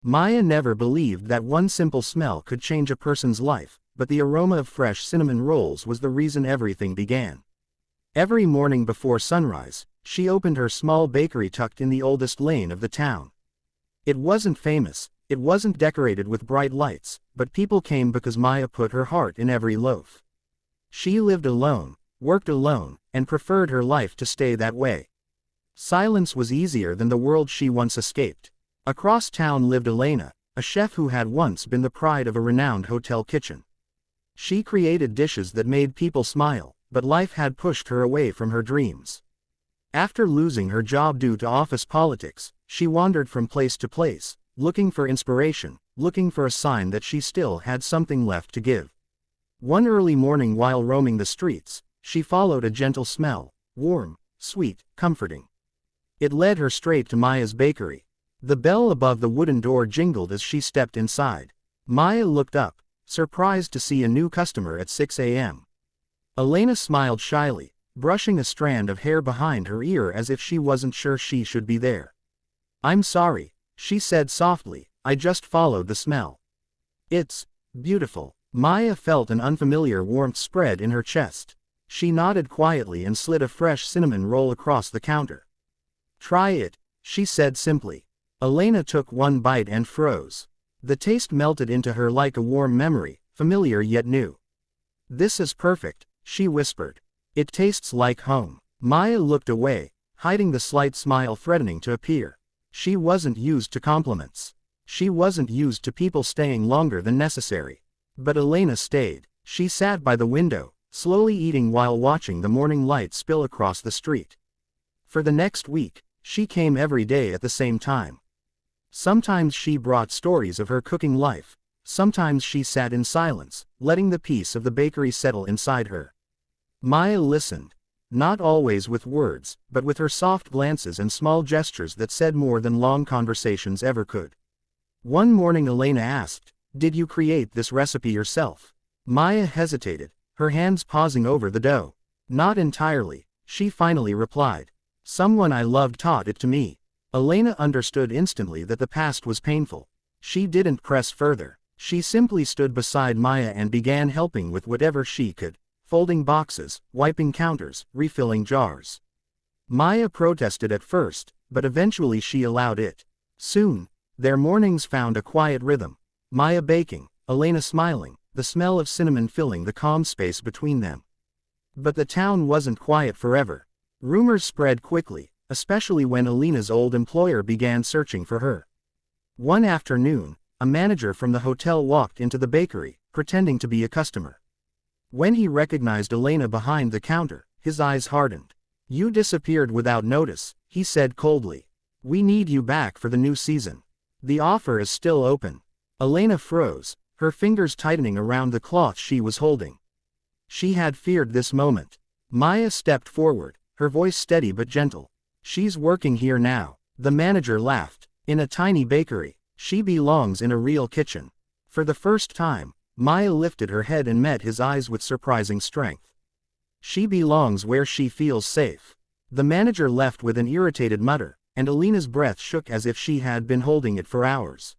Maya never believed that one simple smell could change a person's life, but the aroma of fresh cinnamon rolls was the reason everything began. Every morning before sunrise, she opened her small bakery tucked in the oldest lane of the town. It wasn't famous, it wasn't decorated with bright lights, but people came because Maya put her heart in every loaf. She lived alone, worked alone, and preferred her life to stay that way. Silence was easier than the world she once escaped. Across town lived Elena, a chef who had once been the pride of a renowned hotel kitchen. She created dishes that made people smile, but life had pushed her away from her dreams. After losing her job due to office politics, she wandered from place to place, looking for inspiration, looking for a sign that she still had something left to give. One early morning while roaming the streets, she followed a gentle smell, warm, sweet, comforting. It led her straight to Maya's bakery. The bell above the wooden door jingled as she stepped inside. Maya looked up, surprised to see a new customer at 6 a.m. Elena smiled shyly, brushing a strand of hair behind her ear as if she wasn't sure she should be there. "I'm sorry," she said softly, "I just followed the smell." "It's beautiful." Maya felt an unfamiliar warmth spread in her chest. She nodded quietly and slid a fresh cinnamon roll across the counter. "Try it," she said simply. Elena took one bite and froze. The taste melted into her like a warm memory, familiar yet new. "This is perfect," she whispered. "It tastes like home." Maya looked away, hiding the slight smile threatening to appear. She wasn't used to compliments. She wasn't used to people staying longer than necessary. But Elena stayed. She sat by the window, slowly eating while watching the morning light spill across the street. For the next week, she came every day at the same time. Sometimes she brought stories of her cooking life, sometimes she sat in silence, letting the peace of the bakery settle inside her. Maya listened, not always with words, but with her soft glances and small gestures that said more than long conversations ever could. One morning Elena asked, "Did you create this recipe yourself?" Maya hesitated, her hands pausing over the dough. "Not entirely," she finally replied. "Someone I loved taught it to me." Elena understood instantly that the past was painful. She didn't press further. She simply stood beside Maya and began helping with whatever she could, folding boxes, wiping counters, refilling jars. Maya protested at first, but eventually she allowed it. Soon, their mornings found a quiet rhythm. Maya baking, Elena smiling, the smell of cinnamon filling the calm space between them. But the town wasn't quiet forever. Rumors spread quickly, especially when Elena's old employer began searching for her. One afternoon, a manager from the hotel walked into the bakery, pretending to be a customer. When he recognized Elena behind the counter, his eyes hardened. "You disappeared without notice," he said coldly. "We need you back for the new season. The offer is still open." Elena froze, her fingers tightening around the cloth she was holding. She had feared this moment. Maya stepped forward, her voice steady but gentle. "She's working here now." The manager laughed. "In a tiny bakery. She belongs in a real kitchen." For the first time, Maya lifted her head and met his eyes with surprising strength. "She belongs where she feels safe." The manager left with an irritated mutter, and Elena's breath shook as if she had been holding it for hours.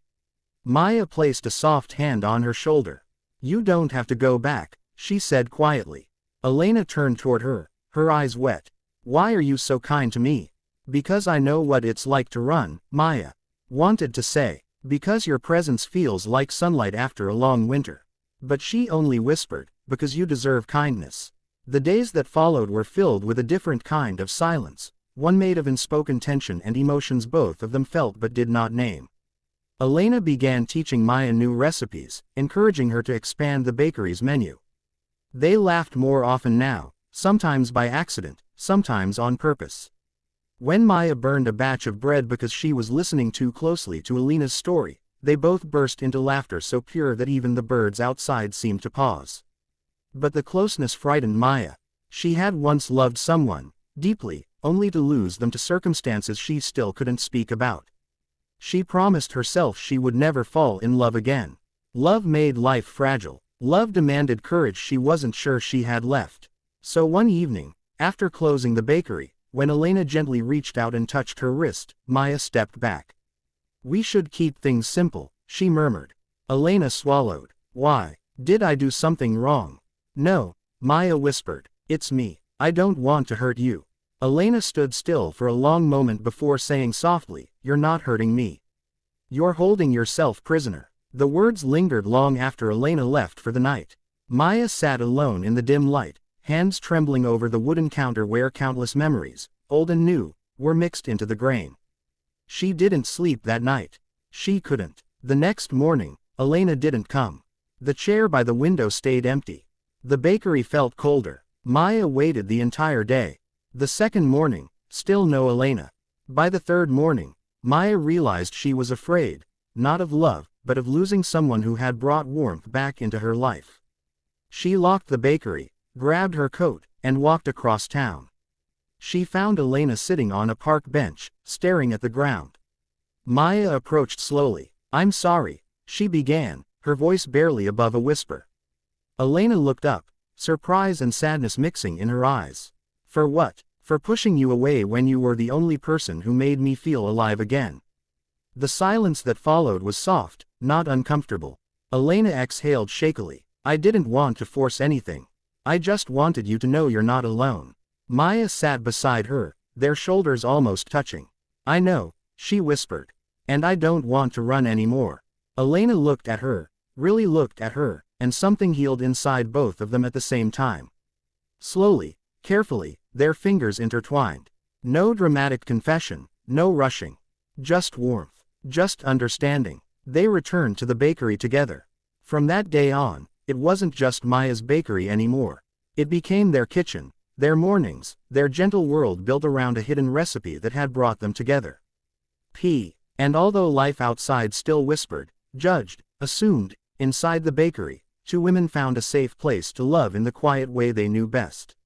Maya placed a soft hand on her shoulder. "You don't have to go back," she said quietly. Elena turned toward her, her eyes wet. "Why are you so kind to me?" "Because I know what it's like to run," Maya wanted to say. "Because your presence feels like sunlight after a long winter." But she only whispered, "Because you deserve kindness." The days that followed were filled with a different kind of silence, one made of unspoken tension and emotions both of them felt but did not name. Elena began teaching Maya new recipes, encouraging her to expand the bakery's menu. They laughed more often now, sometimes by accident, sometimes on purpose. When Maya burned a batch of bread because she was listening too closely to Elena's story, they both burst into laughter so pure that even the birds outside seemed to pause. But the closeness frightened Maya. She had once loved someone, deeply, only to lose them to circumstances she still couldn't speak about. She promised herself she would never fall in love again. Love made life fragile. Love demanded courage she wasn't sure she had left. So one evening, after closing the bakery, when Elena gently reached out and touched her wrist, Maya stepped back. We should keep things simple, she murmured. Elena swallowed. Why? Did I do something wrong? No, Maya whispered. It's me. I don't want to hurt you. Elena stood still for a long moment before saying softly, You're not hurting me. You're holding yourself prisoner. The words lingered long after Elena left for the night. Maya sat alone in the dim light, hands trembling over the wooden counter where countless memories, old and new, were mixed into the grain. She didn't sleep that night. She couldn't. The next morning, Elena didn't come. The chair by the window stayed empty. The bakery felt colder. Maya waited the entire day. The second morning, still no Elena. By the third morning, Maya realized she was afraid, not of love, but of losing someone who had brought warmth back into her life. She locked the bakery, grabbed her coat, and walked across town. She found Elena sitting on a park bench, staring at the ground. Maya approached slowly. I'm sorry, she began, her voice barely above a whisper. Elena looked up, surprise and sadness mixing in her eyes. For what? For pushing you away when you were the only person who made me feel alive again. The silence that followed was soft, not uncomfortable. Elena exhaled shakily. I didn't want to force anything. I just wanted you to know you're not alone. Maya sat beside her, their shoulders almost touching. I know, she whispered. And I don't want to run anymore. Elena looked at her, really looked at her, and something healed inside both of them at the same time. Slowly, carefully, their fingers intertwined. No dramatic confession, no rushing. Just warmth, just understanding. They returned to the bakery together. From that day on, it wasn't just Maya's bakery anymore. It became their kitchen, their mornings, their gentle world built around a hidden recipe that had brought them together. And although life outside still whispered, judged, assumed, inside the bakery, two women found a safe place to love in the quiet way they knew best.